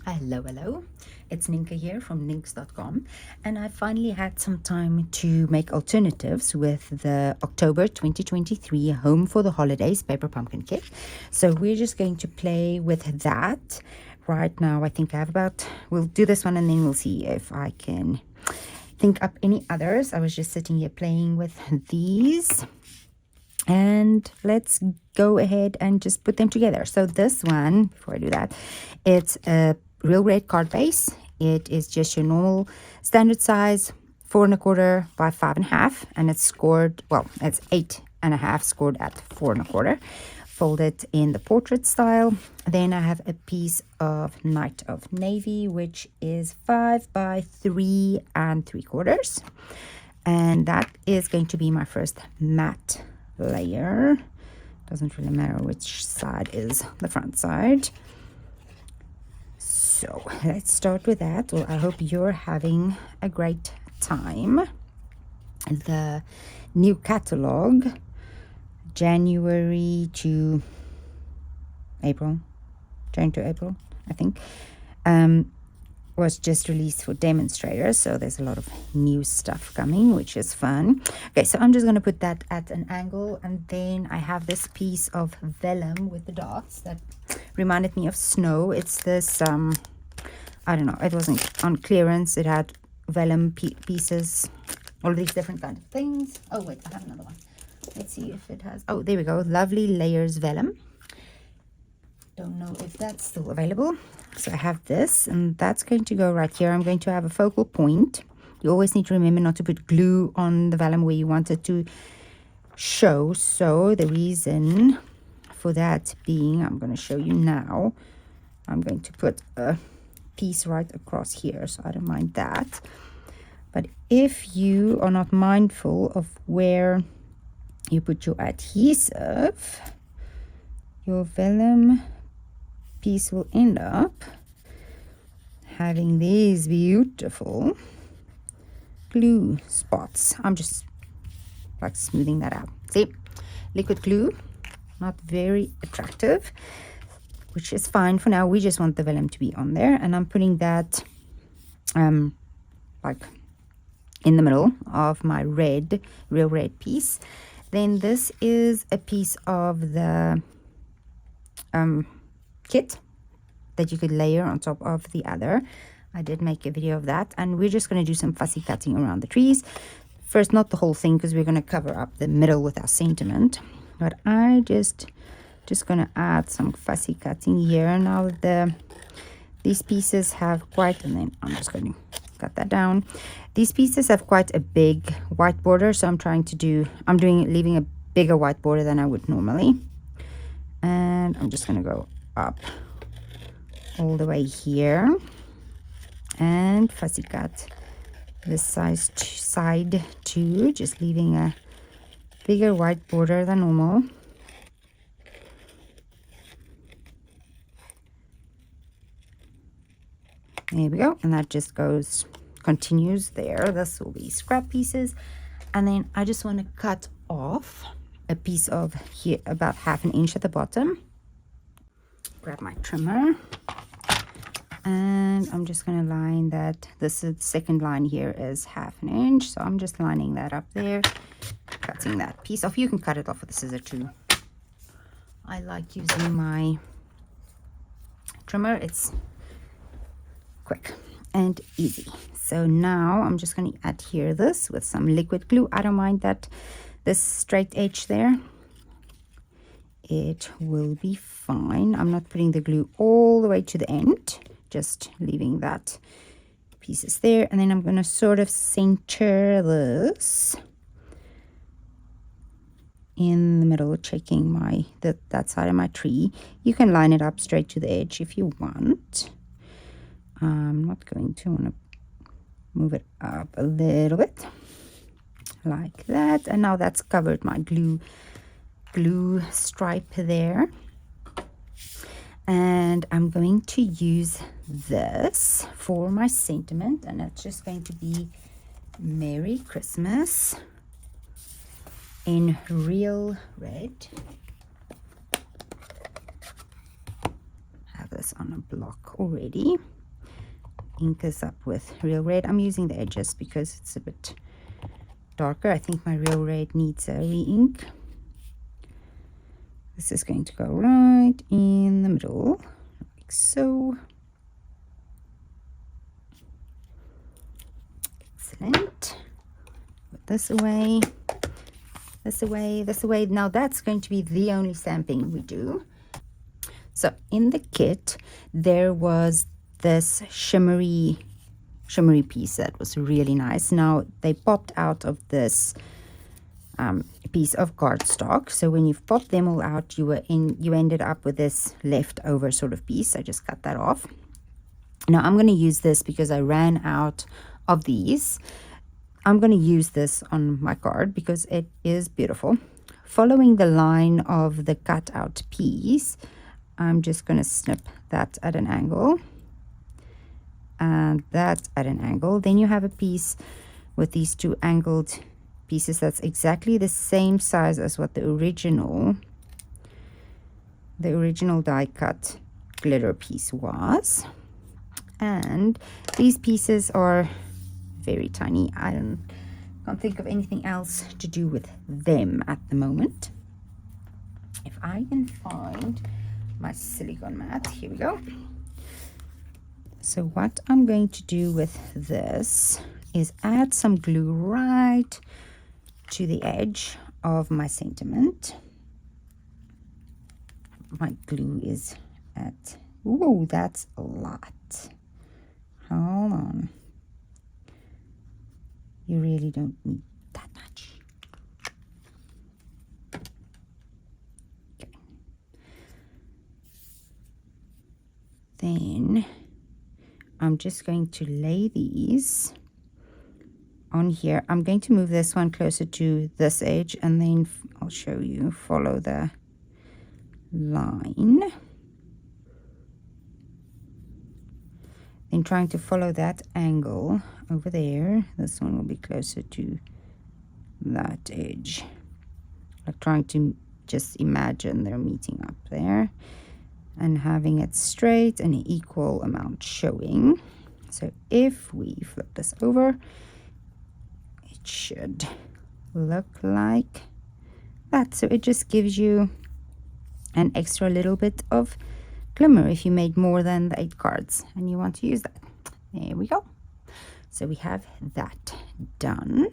Hello, it's Nienke here from Nienks.com, and I finally had some time to make alternatives with the October 2023 Home for the Holidays paper pumpkin kit. So we're just going to play with that right now. I think I have we'll do this one and then we'll see if I can think up any others. I was just sitting here playing with these. And let's go ahead and just put them together. So this one, before I do that, it's a real red card base. It is just your normal standard size, 4 1/4 by 5 1/2, and it's scored, well, it's 8 1/2 scored at 4 1/4, folded in the portrait style. Then I have a piece of Night of Navy, which is 5 by 3 3/4, and that is going to be my first matte layer. Doesn't really matter which side is the front side. So let's start with that. Well, I hope you're having a great time. The new catalog, January to April, I think, was just released for Demonstrator, so there's a lot of new stuff coming, which is fun. Okay, so I'm just going to put that at an angle, and then I have this piece of vellum with the dots that reminded me of snow. It's this I don't know, it wasn't on clearance. It had vellum pieces, all of these different kind of things. Oh wait, I have another one. Let's see if it has. Oh, there we go. Lovely Layers vellum. Don't know if that's still available. So I have this, and that's going to go right here. I'm going to have a focal point. You always need to remember not to put glue on the vellum where you want it to show. So the reason for that being, I'm going to show you now. I'm going to put a piece right across here, so I don't mind that. But if you are not mindful of where you put your adhesive, your vellum piece will end up having these beautiful glue spots. I'm just like smoothing that out. See, liquid glue, not very attractive, which is fine for now. We just want the vellum to be on there, and I'm putting that like in the middle of my real red piece. Then this is a piece of the kit that you could layer on top of the other. I did make a video of that, and we're just going to do some fussy cutting around the trees. First, not the whole thing, because we're going to cover up the middle with our sentiment, but I just going to add some fussy cutting here. Now these pieces have quite, and then I'm just going to cut that down. These pieces have quite a big white border, so leaving a bigger white border than I would normally. And I'm just going to go up all the way here and fussy cut this side too, just leaving a bigger white border than normal. There we go, and that just continues there. This will be scrap pieces, and then I just want to cut off a piece of here about 1/2 inch at the bottom. Grab my trimmer, and I'm just going to line that. This is the second line here is 1/2 inch, so I'm just lining that up there, cutting that piece off. You can cut it off with a scissor too. I like using my trimmer. It's quick and easy. So now I'm just going to adhere this with some liquid glue. I don't mind that this straight edge there. It will be fine. I'm not putting the glue all the way to the end, just leaving that pieces there. And then I'm going to sort of center this in the middle, checking that side of my tree. You can line it up straight to the edge if you want. I'm not going to want to move it up a little bit like that, and now that's covered my glue stripe there. And I'm going to use this for my sentiment, and it's just going to be Merry Christmas in real red. Have this on a block already. ink this up with Real Red. I'm using the edges because it's a bit darker. I think my Real Red needs a re-ink. This is going to go right in the middle, like so. Excellent. Put this away, this away, this away. Now that's going to be the only stamping we do. So in the kit, there was this shimmery piece that was really nice. Now they popped out of this piece of cardstock. So when you've popped them all out, you ended up with this leftover sort of piece. I just cut that off. Now I'm going to use this because I ran out of these. I'm going to use this on my card because it is beautiful. Following the line of the cut out piece, I'm just going to snip that at an angle and that at an angle. Then you have a piece with these two angled pieces that's exactly the same size as what the original die cut glitter piece was. And these pieces are very tiny. I can't think of anything else to do with them at the moment. If I can find my silicone mat, here we go. So what I'm going to do with this is add some glue right to the edge of my sentiment. My glue is at, ooh, that's a lot. Hold on. You really don't need that much. Okay. Then I'm just going to lay these on here. I'm going to move this one closer to this edge, and then I'll show you, follow the line. Then trying to follow that angle over there. This one will be closer to that edge. Like trying to just imagine they're meeting up there and having it straight and equal amount showing. So if we flip this over, it should look like that. So it just gives you an extra little bit of glimmer if you made more than the 8 cards and you want to use that. There we go. So we have that done.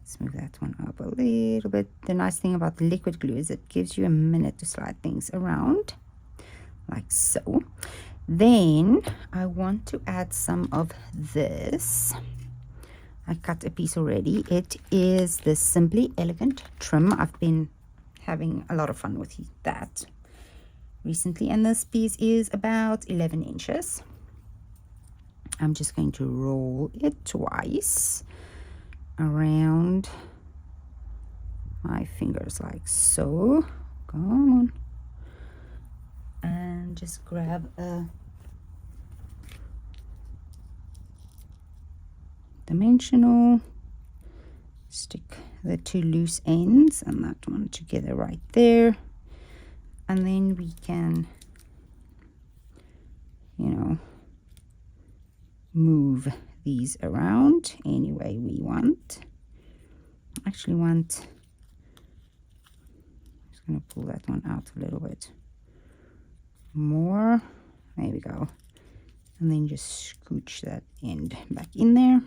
Let's move that one up a little bit. The nice thing about the liquid glue is it gives you a minute to slide things around like so. Then I want to add some of this. I cut a piece already. It is the Simply Elegant trim. I've been having a lot of fun with that recently, and this piece is about 11 inches. I'm just going to roll it twice around my fingers like so. Come on. And just grab a dimensional, stick the 2 loose ends and that one together right there, and then we can, you know, move these around any way we want. I actually want, I'm just going to pull that one out a little bit more. There we go. And then just scooch that end back in there.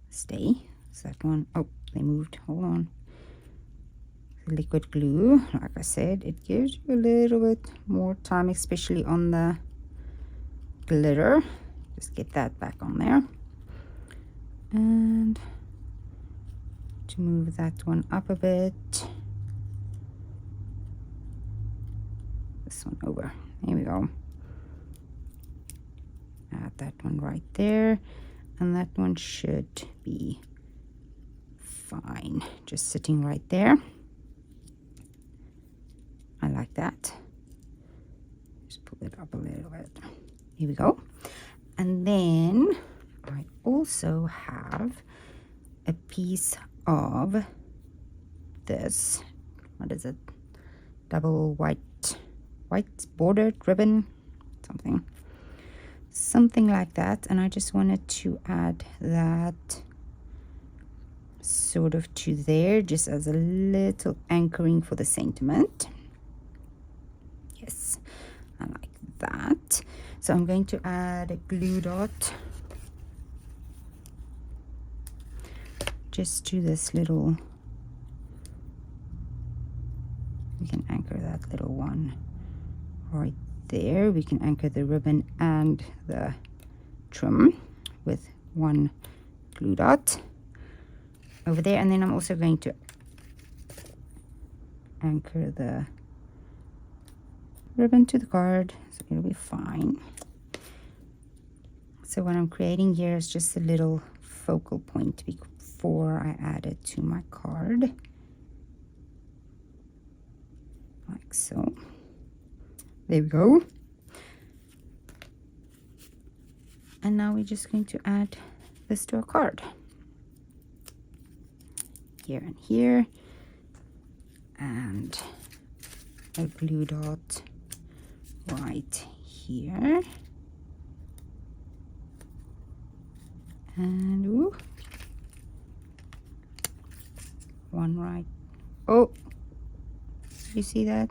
Stay. So that one, oh, they moved. Hold on. The liquid glue, like I said, it gives you a little bit more time, especially on the glitter. Just get that back on there. And to move that one up a bit. This one over. There we go. Add that one right there. And that one should be fine. Just sitting right there. I like that. Just pull it up a little bit. Here we go. And then I also have a piece of this, what is it? Double white bordered ribbon, something. something like that. And I just wanted to add that sort of to there, just as a little anchoring for the sentiment. Yes, I like that. So I'm going to add a glue dot just to this little, we can anchor that little one right there. We can anchor the ribbon and the trim with one glue dot over there, and then I'm also going to anchor the ribbon to the card, so it'll be fine. So what I'm creating here is just a little focal point before I add it to my card, like so. There we go. And now we're just going to add this to our card, here and here, and a glue dot right here, and ooh, one right. Oh, you see that?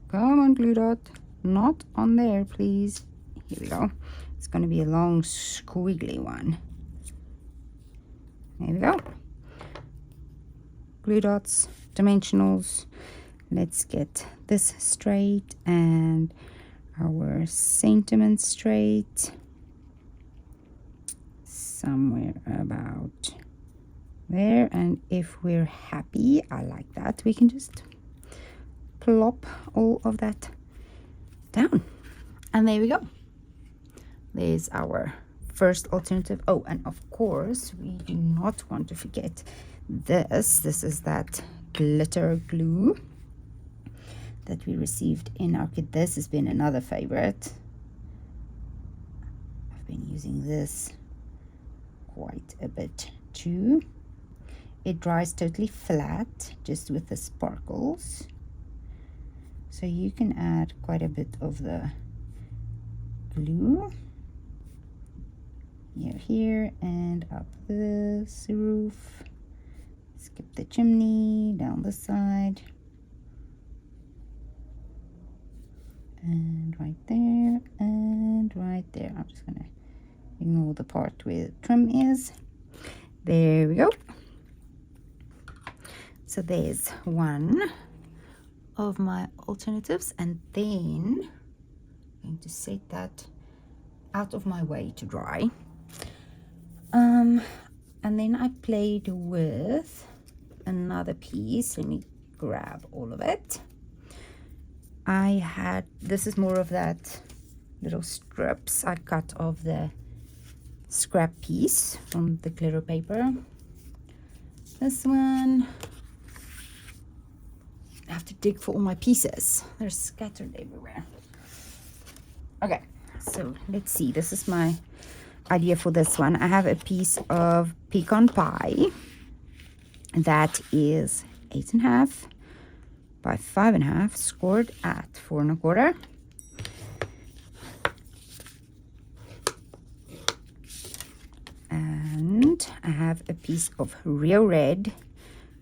Come on, glue dot, not on there, please. Here we go. It's going to be a long squiggly one. There we go. Glue dots, dimensionals. Let's get this straight and our sentiment straight. Somewhere about there. And if we're happy, I like that, we can just plop all of that down. And there we go. There's our first alternative. Oh, and of course, we do not want to forget this. This is that glitter glue that we received in our kit. This has been another favorite. I've been using this quite a bit too. It dries totally flat, just with the sparkles. So you can add quite a bit of the glue here and up this roof. Skip the chimney, down the side, and right there, and right there. I'm just gonna ignore the part where the trim is. There we go. So there's one of my alternatives, and then I'm going to set that out of my way to dry. And then I played with another piece. Let me grab all of it. I had, this is more of that little strips I cut off the scrap piece from the glitter paper. This one, I have to dig for all my pieces. They're scattered everywhere. Okay, so let's see. This is my idea for this one. I have a piece of pecan pie that is 8.5 by 5.5, scored at 4 1/4. And I have a piece of real red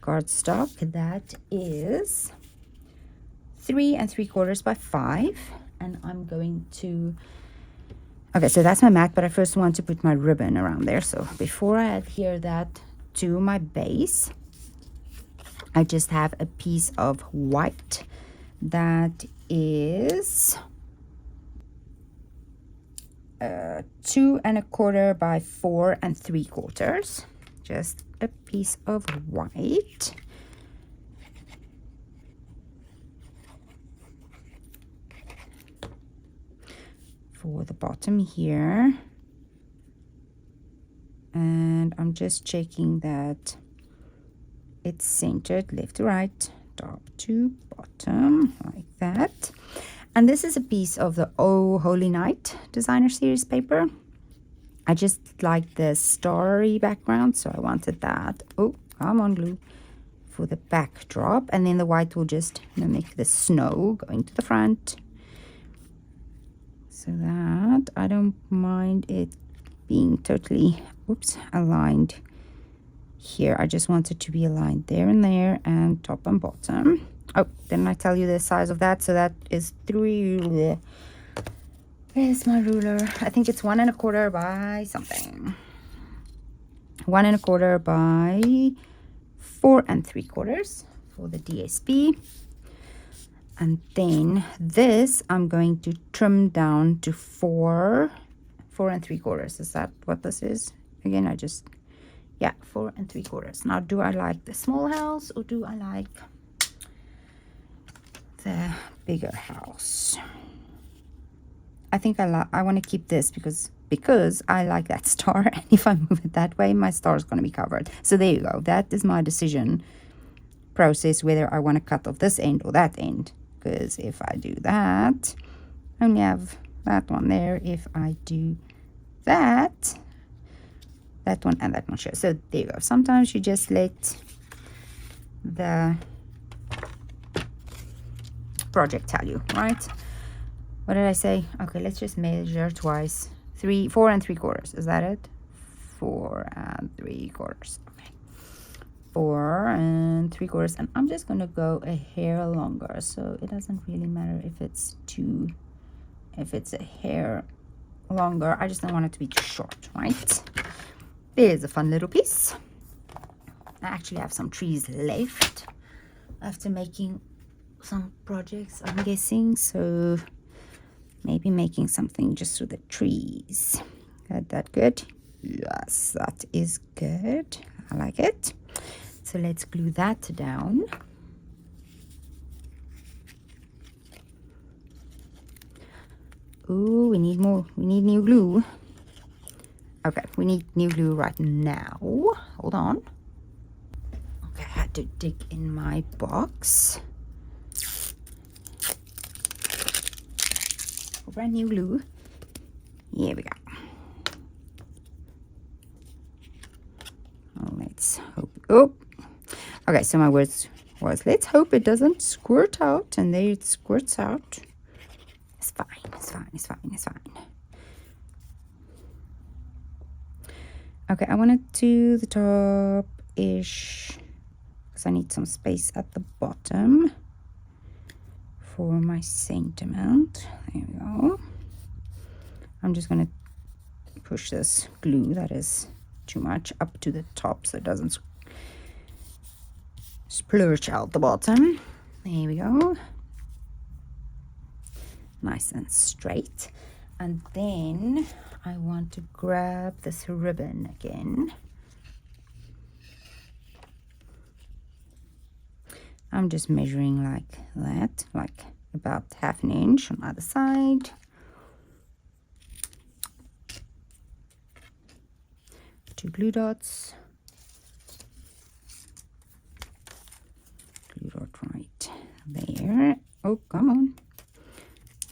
cardstock that is 3 3/4 by 5, and I'm going to, okay, so that's my mat, but I first want to put my ribbon around there. So before I adhere that to my base, I just have a piece of white that is 2 1/4 by 4 3/4. Just a piece of white. For the bottom here, and I'm just checking that it's centered left to right, top to bottom, like that. And this is a piece of the Oh Holy Night designer series paper. I just like the starry background, so I wanted that. Oh, come on, glue, for the backdrop. And then the white will just mimic the snow going to the front. so that I don't mind it being totally, oops, aligned here. I just want it to be aligned there and there, and top and bottom. Oh, didn't I tell you the size of that? So that is 3, where's my ruler? I think it's 1 1/4 by something. 1 1/4 by 4 3/4 for the DSP. And then this I'm going to trim down to 4 3/4. Is that what this is? Again, I just, yeah, 4 3/4. Now, do I like the small house or do I like the bigger house? I think I want to keep this because I like that star, and if I move it that way, my star is going to be covered. So there you go. That is my decision process, whether I want to cut off this end or that end. Because if I do that, I only have that one there. If I do that one and that one shows. So there you go. Sometimes you just let the project tell you, right? What did I say? Okay, let's just measure twice. 4 3/4. Is that it? 4 3/4. Okay. 4 3/4. And I'm just going to go a hair longer. So it doesn't really matter if it's a hair longer. I just don't want it to be too short, right? There's a fun little piece. I actually have some trees left after making some projects, I'm guessing. So maybe making something just with the trees. Got that good? Yes, that is good. I like it. So let's glue that down. Ooh, we need more. We need new glue. Okay, we need new glue right now. Hold on. Okay, I had to dig in my box. Brand new glue. Here we go. Oh, let's hope. Oh, okay. So my words was, let's hope it doesn't squirt out, and there it squirts out. It's fine. It's fine. It's fine. It's fine. Okay, I want it to the top-ish because I need some space at the bottom for my sentiment. There we go. I'm just going to push this glue that is too much up to the top so it doesn't splurge out the bottom. There we go. Nice and straight. And then I want to grab this ribbon again. I'm just measuring like that, like about 1/2 inch on either side. Two glue dots. Glue dot right there. Oh, come on.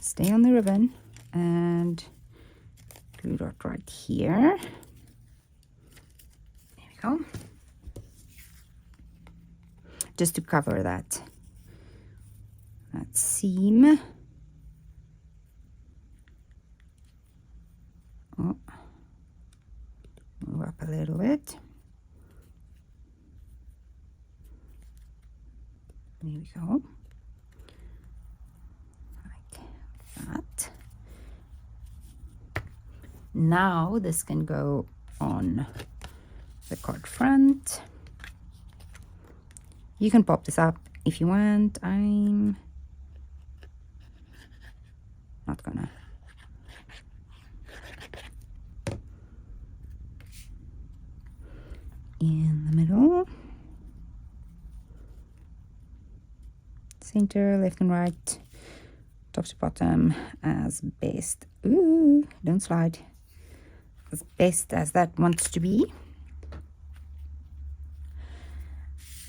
Stay on the ribbon. And glue dot right here. There we go. Just to cover that seam. Oh, move up a little bit. There we go. Like that. Now this can go on the card front. You can pop this up if you want. I'm not gonna. In the middle. Center, left and right. Top to bottom as best. Ooh, don't slide. As best as that wants to be.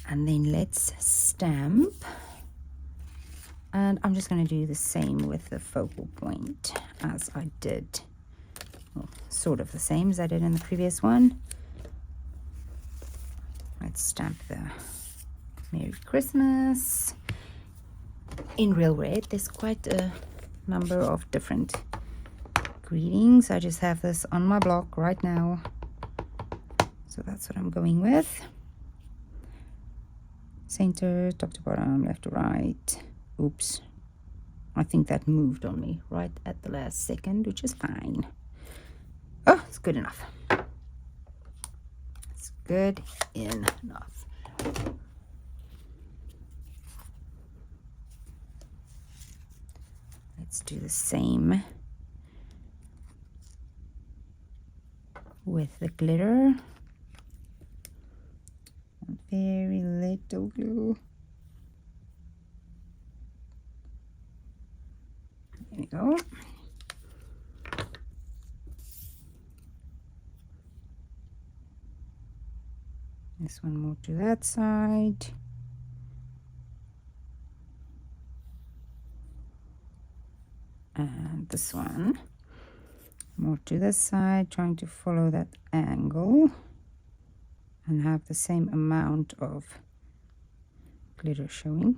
And then let's stamp. And I'm just going to do the same with the focal point as I did. Well, sort of the same as I did in the previous one. Let's stamp the Merry Christmas. In Real Red, there's quite a number of different Greetings. I just have this on my block right now, so that's what I'm going with. Center, top to bottom, left to right. Oops, I think that moved on me right at the last second, which is fine. Oh, it's good enough. It's good enough. Let's do the same with the glitter. Very little glue. There we go. This one more to that side. And this one more to this side, trying to follow that angle and have the same amount of glitter showing.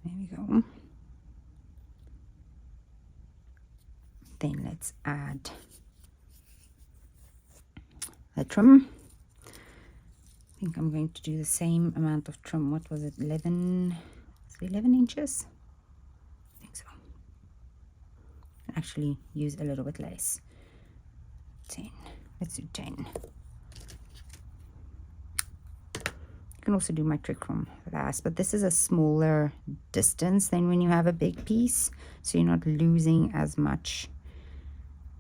There we go. Then let's add the trim. I think I'm going to do the same amount of trim. What was it, 11 inches? I think so. Actually use a little bit less. 10. Let's do 10. You can also do my trick from last, but this is a smaller distance than when you have a big piece, so you're not losing as much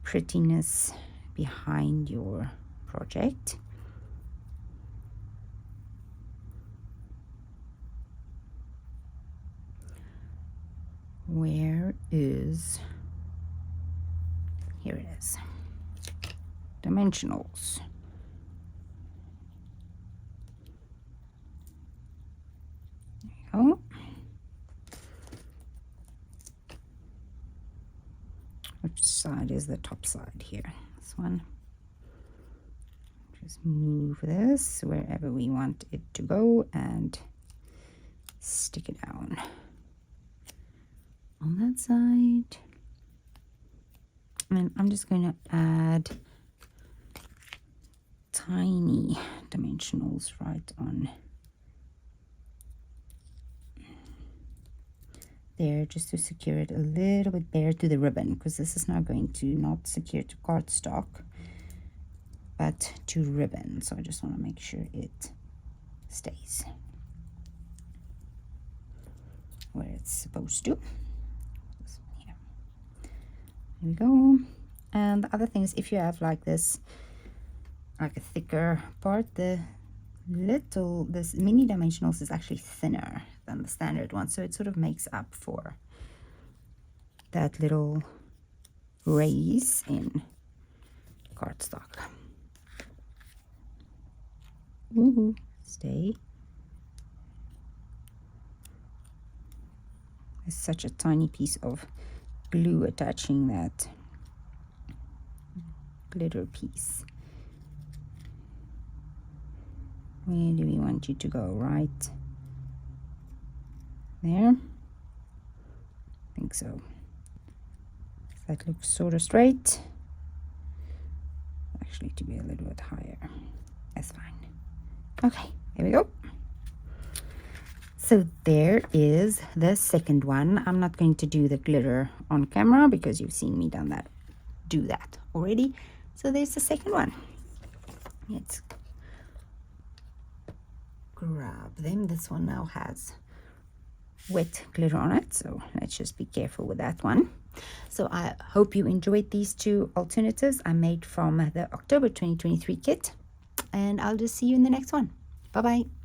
prettiness behind your project. Where is, here it is, dimensionals. There you go. Which side is the top side here? This one. Just move this wherever we want it to go and stick it down on that side. And I'm just going to add tiny dimensionals right on there, just to secure it a little bit better to the ribbon, because this is now going to not secure to cardstock but to ribbon, so I just want to make sure it stays where it's supposed to. Here. There we go. And the other thing is, if you have like this, like a thicker part, this mini dimensionals is actually thinner than the standard one, so it sort of makes up for that little raise in cardstock. Ooh, stay. There's such a tiny piece of glue attaching that glitter piece. Where do we want you to go? Right there? I think so. That looks sort of straight. Actually, to be a little bit higher. That's fine. Okay, there we go. So there is the second one. I'm not going to do the glitter on camera because you've seen me do that already. So there's the second one. Let's grab them. This one now has wet glitter on it, so let's just be careful with that one. So I hope you enjoyed these two alternatives I made from the October 2023 kit, and I'll just see you in the next one. Bye bye.